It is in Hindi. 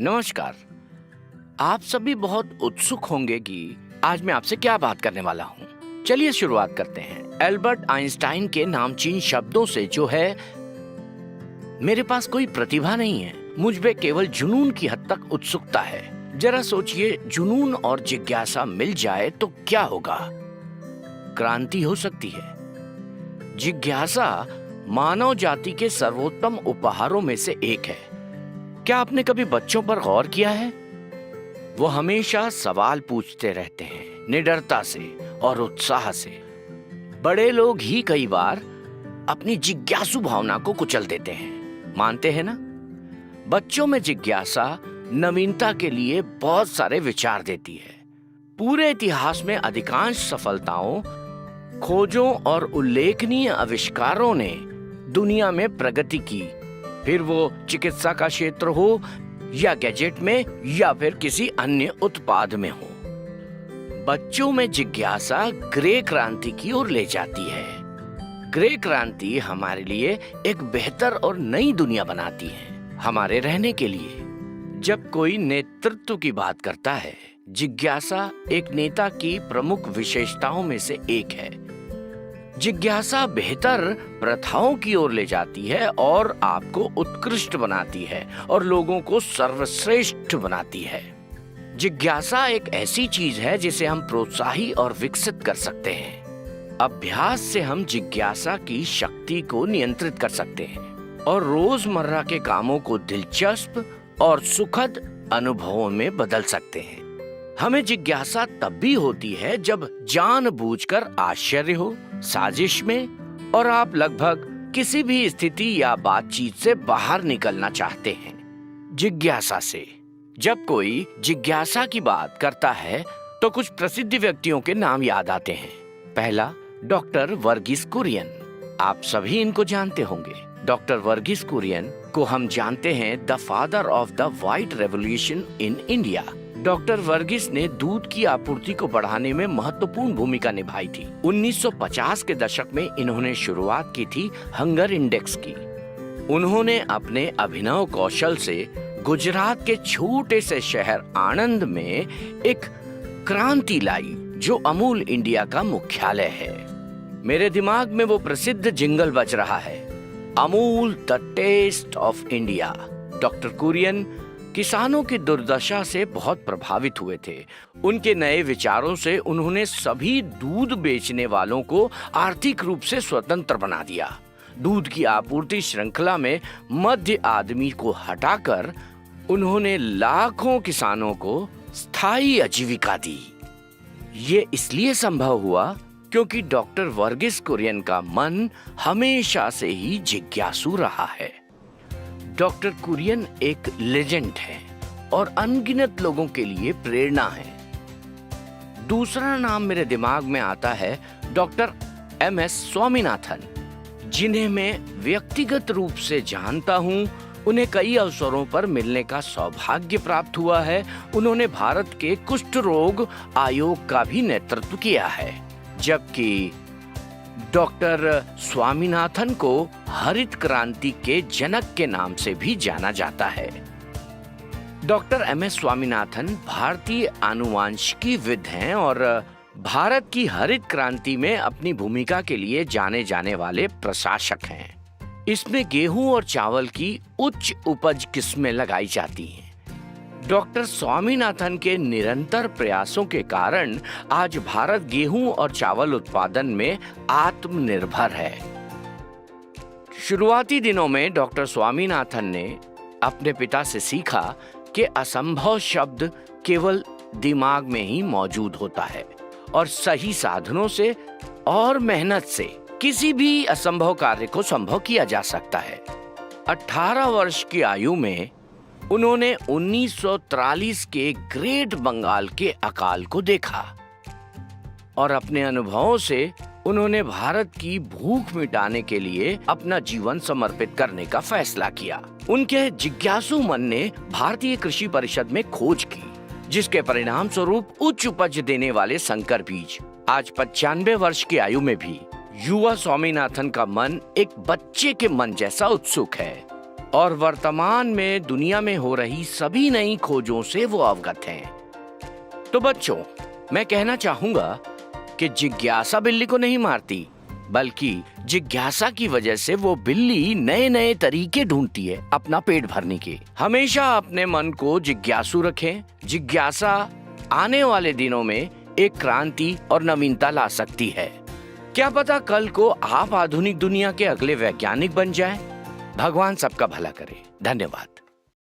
नमस्कार। आप सभी बहुत उत्सुक होंगे कि आज मैं आपसे क्या बात करने वाला हूँ। चलिए शुरुआत करते हैं। एल्बर्ट आइंस्टाइन के नामचीन शब्दों से जो है, मेरे पास कोई प्रतिभा नहीं है, मुझ में केवल जुनून की हद तक उत्सुकता है। जरा सोचिए, जुनून और जिज्ञासा मिल जाए तो क्या होगा? क्रांति हो सकती है। जिज्ञासा मानव जाति के सर्वोत्तम उपहारों में से एक है। क्या आपने कभी बच्चों पर गौर किया है? वो हमेशा सवाल पूछते रहते हैं, निडरता से और उत्साह से। बड़े लोग ही कई बार अपनी जिज्ञासु भावना को कुचल देते हैं, मानते हैं ना? बच्चों में जिज्ञासा नवीनता के लिए बहुत सारे विचार देती है। पूरे इतिहास में अधिकांश सफलताओं, खोजों और उल्लेखनीय आविष्कारों ने दुनिया में प्रगति की, फिर वो चिकित्सा का क्षेत्र हो या गैजेट में या फिर किसी अन्य उत्पाद में हो। बच्चों में जिज्ञासा ग्रे क्रांति की ओर ले जाती है। ग्रे क्रांति हमारे लिए एक बेहतर और नई दुनिया बनाती है, हमारे रहने के लिए। जब कोई नेतृत्व की बात करता है, जिज्ञासा एक नेता की प्रमुख विशेषताओं में से एक है। जिज्ञासा बेहतर प्रथाओं की ओर ले जाती है और आपको उत्कृष्ट बनाती है और लोगों को सर्वश्रेष्ठ बनाती है। जिज्ञासा एक ऐसी चीज है जिसे हम प्रोत्साहित और विकसित कर सकते हैं। अभ्यास से हम जिज्ञासा की शक्ति को नियंत्रित कर सकते हैं और रोजमर्रा के कामों को दिलचस्प और सुखद अनुभवों में बदल सकते हैं। हमें जिज्ञासा तब भी होती है जब जानबूझकर आश्चर्य हो, साजिश में, और आप लगभग किसी भी स्थिति या बातचीत से बाहर निकलना चाहते हैं। जिज्ञासा से जब कोई जिज्ञासा की बात करता है तो कुछ प्रसिद्ध व्यक्तियों के नाम याद आते हैं। पहला, डॉक्टर वर्गीस कुरियन। आप सभी इनको जानते होंगे। डॉक्टर वर्गीस कुरियन को हम जानते हैं the father of the white revolution in India. Doctor Verghese ने दूध की आपूर्ति को बढ़ाने में महत्वपूर्ण भूमिका निभाई थी। 1950 के दशक में इन्होंने शुरुआत की थी हंगर इंडेक्स की। उन्होंने अपने अभिनव कौशल से गुजरात के छोटे से शहर आणंद में एक क्रांति लाई जो अमूल इंडिया का मुख्यालय है। मेरे दिमाग में वो प्रसिद्ध जिंगल बज रहा है, Amul the taste of India. Doctor Kurien किसानों की दुर्दशा से बहुत प्रभावित हुए थे। उनके नए विचारों से उन्होंने सभी दूध बेचने वालों को आर्थिक रूप से स्वतंत्र बना दिया। दूध की आपूर्ति श्रृंखला में मध्य आदमी को हटाकर उन्होंने लाखों किसानों को स्थायी आजीविका दी। ये इसलिए संभव हुआ क्योंकि डॉक्टर वर्गीस कुरियन का मन हमेशा से ही जिज्ञासु रहा है। डॉक्टर कुरियन एक लेजेंड है और अनगिनत लोगों के लिए प्रेरणा है। दूसरा नाम मेरे दिमाग में आता है डॉक्टर एम.एस. स्वामीनाथन, जिन्हें मैं व्यक्तिगत रूप से जानता हूं। उन्हें कई अवसरों पर मिलने का सौभाग्य प्राप्त हुआ है। उन्होंने भारत के कुष्ठ रोग आयोग का भी नेतृत्व किया है, जबकि डॉक्टर स्वामीनाथन को हरित क्रांति के जनक के नाम से भी जाना जाता है। Doctor MS. स्वामीनाथन भारतीय आनुवांशिकीविद हैं और भारत की हरित क्रांति में अपनी भूमिका के लिए जाने जाने वाले प्रशासक हैं। इसमें गेहूं और चावल की उच्च उपज किस्में लगाई जाती हैं। डॉक्टर स्वामीनाथन के निरंतर प्रयासों के कारण आज भारत गेहूं और चावल उत्पादन में आत्मनिर्भर है। शुरुआती दिनों में डॉक्टर स्वामीनाथन ने अपने पिता से सीखा कि असंभव शब्द केवल दिमाग में ही मौजूद होता है और सही साधनों से और मेहनत से किसी भी असंभव कार्य को संभव किया जा सकता है। 18 वर्ष की आयु में उन्होंने 1943 के ग्रेट बंगाल के अकाल को देखा और अपने अनुभवों से उन्होंने भारत की भूख मिटाने के लिए अपना जीवन समर्पित करने का फैसला किया। उनके जिज्ञासु मन ने भारतीय कृषि परिषद में खोज की, जिसके परिणाम स्वरूप उच्च उपज देने वाले संकर बीज। आज 95 वर्ष की आयु में भी युवा स्वामीनाथन का मन एक बच्चे के मन जैसा उत्सुक है। और वर्तमान में दुनिया में हो रही सभी नई खोजों से वो अवगत हैं। तो बच्चों, मैं कहना चाहूंगा कि जिज्ञासा बिल्ली को नहीं मारती, बल्कि जिज्ञासा की वजह से वो बिल्ली नए नए तरीके ढूंढती है अपना पेट भरने के। हमेशा अपने मन को जिज्ञासु रखें। जिज्ञासा आने वाले दिनों में एक क्रांति और नवीनता ला सकती है। क्या पता कल को आप आधुनिक दुनिया के अगले वैज्ञानिक बन जाएं। भगवान सबका भला करे। धन्यवाद।